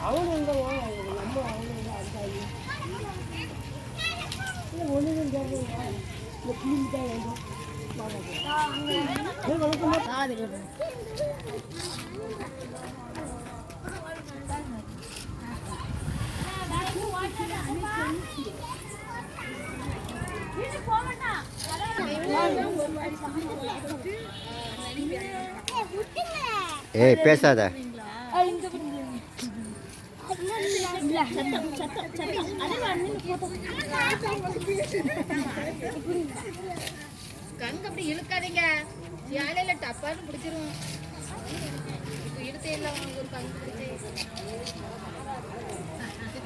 அவனு எங்க நம்ம அவனு அந்தாயி ஒன்றும் கேட்குங்க இந்த கிளீன் தான் வேண்டும் ஏய் பேசாத. கங்க அப்படி இழுக்காதீங்க, யாழையில டப்பான்னு பிடிச்சிரும். இப்போ இழுத்தே இல்லை உங்களுக்கு ஒரு கங்கு பிடிச்சி.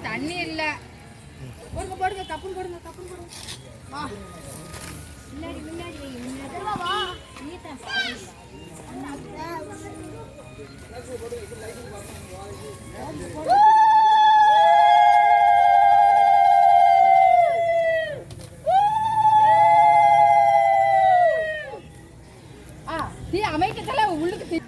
தண்ணி இல்லை, போடுங்க போடுங்க, கப்புன்னு போடுங்க, கப்புன்னு போடுங்க. வா முன்னாடி முன்னாடி வா நீ அமைக்கல உள்ளுக்கு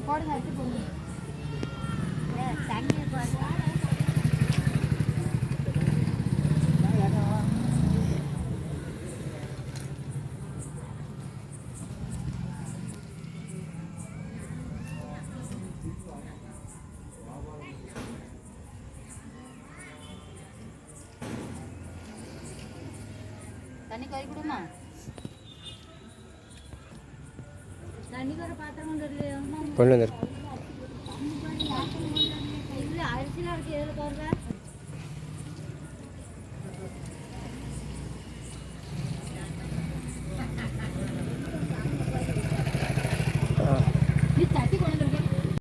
போடுங்க, எடுத்து போடுங்க. தண்ணி தண்ணி கறி கொடுமா. தண்ணி வர பாத்திரம் கொண்டு கொண்டு வந்துரு. அரிசிலாம் இருக்கு, எதில் போடுற